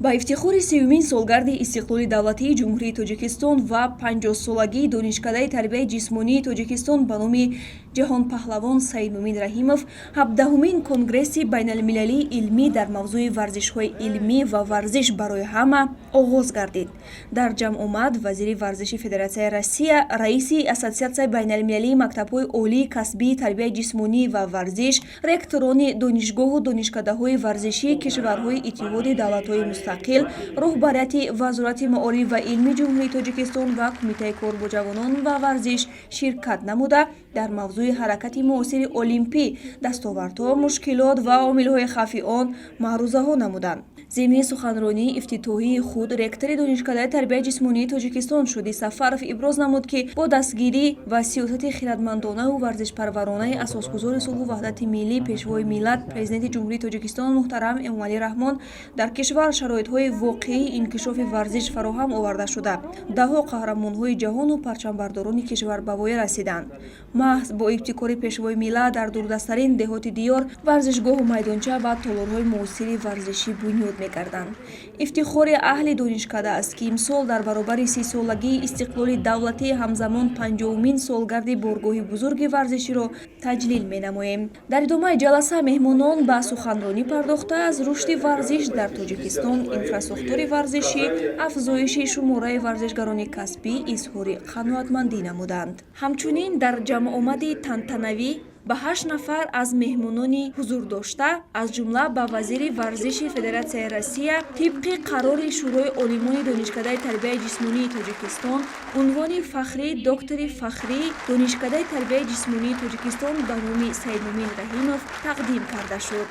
با افتخار سیومین سالگرد استقلال دولتی جمهوری تاجیکستان و 50 سالگی دانشکده تربیت جسمانی تاجیکستان به نام جهان پهلوان سید مومن رحیمов 17مین کنگرس بین المللی علمی در موضوع ورزش‌های علمی و ورزش برای همه آغاز گردید. در جمع آمد وزیر ورزش فدراسیون روسیه، رئیس اساسیاسیون بین المللی مکتب‌های عالی کسبی تربیت جسمانی و ورزش، رکتوران دانشگاه و دانشکده‌های ورزشی کشورهای اتحاد دولت‌های مستقل، رهبریت وزارت معارف و علمی جمهوری تاجیکستان و کمیته کار با جوانان و ورزش شرکت نموده در موضوع حرکت معاصر المپی، دستاوردها، مشکلات و عامل‌های خفی آن معروضه‌ها نمودند. ضمن سخنرانی افتتاحی خود رکتور دانشکده تربیت جسمانی تاجیکستان شودی سفرов ابراز نمود که با دستگیری و سیاست خردمندانه و ورزشپرورانه اساسگذار صلح و وحدت ملی پیشوای ملت پرزیدنت جمهوری تاجیکستان محترم امامعلی رحمان در کشور شرایط‌های واقعی انکشاف ورزش فراهم آورده شده. ده‌ها قهرمان‌های جهان و پرچمبرداران کشور به وای رسیدند. محض با ابتکار پیشوای ملت در دوردست‌ترین دهات دیار ورزشگاه و میدانچه و تالارهای معاصر ورزشی بنیاد می‌گردند. افتخار اهل دانشکده است که امسال در برابر 30 سالگی استقلال دولتی همزمان 50مین سالگرد بارگاه بزرگ ورزشی را تجلیل می‌نماییم. در ادامه جلسه مهمانان به سخنرانی پرداخته از رشد ورزش در تاجیکستان، انفراستراکتور ورزشی، افزایش شماره ورزشگران کسبی اظهار قناعتمندی نمودند. همچنین در جمع آمد تنتنوی به 8 نفر از مهمانان حضور داشته از جمله به وزیر ورزش فدراسیون روسیه طبق قرار شورای عالمان دانشکده تربیت جسمانی تاجیکستان عنوان فخری دکتر فخری دانشکده تربیت جسمانی تاجیکستان به نام سید مومن رحیمов تقدیم کرده شد.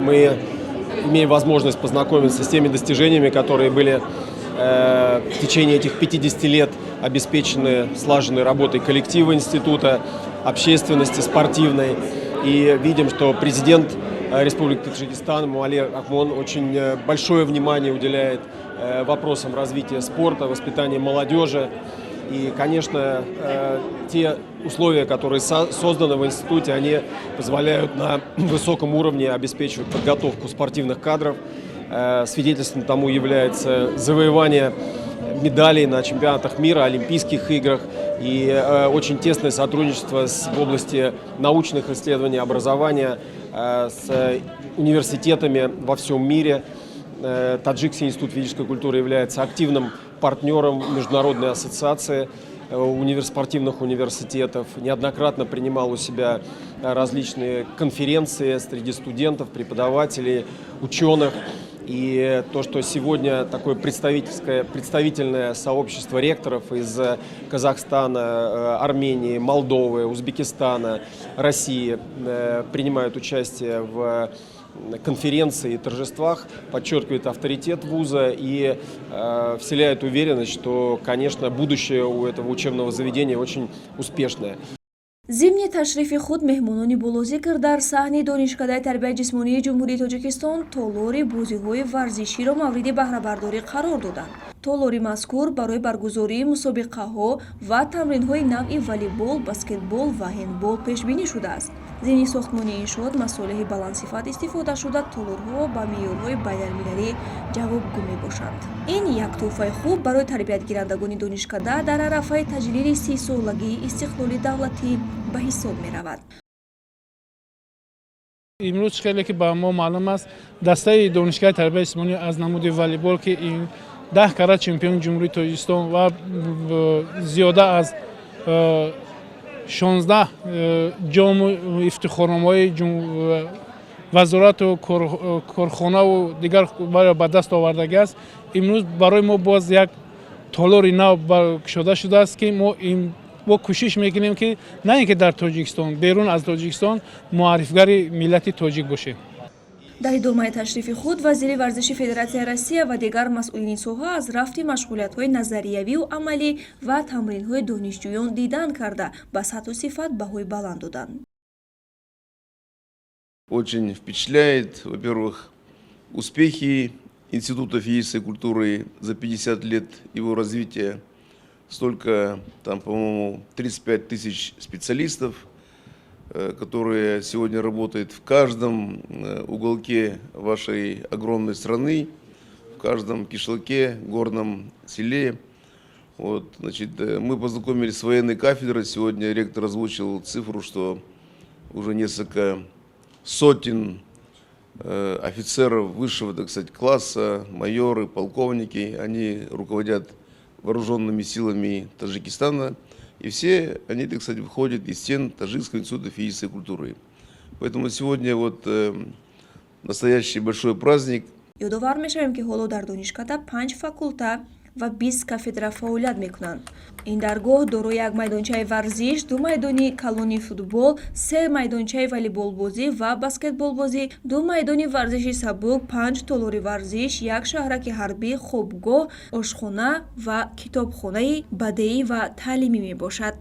Мы имеем возможность познакомиться с теми достижениями, которые были в течение этих 50 лет обеспечены слаженной работой коллектива института, общественности спортивной. И видим, что президент Республики Таджикистан Эмомали Рахмон очень большое внимание уделяет вопросам развития спорта, воспитания молодежи. И, конечно, те условия, которые созданы в институте, они позволяют на высоком уровне обеспечивать подготовку спортивных кадров. Свидетельством тому является завоевание медалей на чемпионатах мира, Олимпийских играх и очень тесное сотрудничество в области научных исследований, образования с университетами во всем мире. Таджикский институт физической культуры является активным партнером Международной ассоциации спортивных университетов, неоднократно принимал у себя различные конференции среди студентов, преподавателей, ученых. И то, что сегодня такое представительное сообщество ректоров из Казахстана, Армении, Молдовы, Узбекистана, России принимают участие в конференции и торжествах, подчеркивает авторитет вуза и вселяет уверенность, что, конечно, будущее у этого учебного заведения очень успешное. ضمن تشریف خود مهمانان بلازیکر در صحن دانشکده تربیت جسمانی جمهوری تاجیکستان تالار بازی‌های ورزشی را مورد بهره برداری قرار دادند. تالار مذکور برای برگزاری مسابقه‌ها و تمرین‌های نوع والیبال، بسکتبال و هندبال پیش بینی شده است. ضمن ساختمان انشاءات مصالح بلندصفت استفاده شده تالارها با معیارهای بین‌المللی جوابگو میباشند. این یک تحفه خوب برای تربیت گیرندگان دانشکده در عرصه تجلیل 30 سالگی استقلال دولتی به حساب می رود. امروز خیلی که با ما معلوم است دسته دانشگاه تربیت جسمانی از نمود والیبال که این 10 کرات چمپیون جمهوری تاجیکستان و زیاده از 16 جام افتخارنامه‌های وزارت و کارخانه و دیگر به دست آوردگی است. امروز برای ما باز یک تالار نو برگشاده شده است که ما کوشش میکنیم که نه اینکه در تاجیکستان بیرون از تاجیکستان معرفیگر ملت تاجیک باشیم. در ادامه تشریف خود وزیر ورزش فدراسیون روسیه و دیگر مسئولین ساحه از رفت مشغولیت‌های نظریوی و عملی و تمرین‌های دانشجویان دیدن کرده به سطح و صفت بهای بلند دادند. Очень впечатляет, во-первых, успехи Института физической культуры за 50 лет его развития. Столько, там, по-моему, 35 тысяч специалистов, которая сегодня работает в каждом уголке вашей огромной страны, в каждом кишлаке, горном селе. Вот, значит, мы познакомились с военной кафедрой. Сегодня ректор озвучил цифру, что уже несколько сотен офицеров высшего, так сказать, класса, майоры, полковники, они руководят вооруженными силами Таджикистана. И все они, так сказать, выходят из стен Таджикского института физической культуры. Поэтому сегодня вот настоящий большой праздник. ёдовар мешавем ки ҳоло дар донишкада 5 факулта ва 20 кафедра фаъолият мекунанд. ин даргоҳ дорои як майдончаи варзиш, 2 майдони калони футбол, 3 майдончаи волейболбозӣ ва баскетболбозӣ, 2 майдони варзиши сабук, 5 толори варзиш, 1 шаҳраки ҳарбӣ, хобгоҳ, ошхона ва китобхонаи бадеӣ ва таълимӣ мебошад.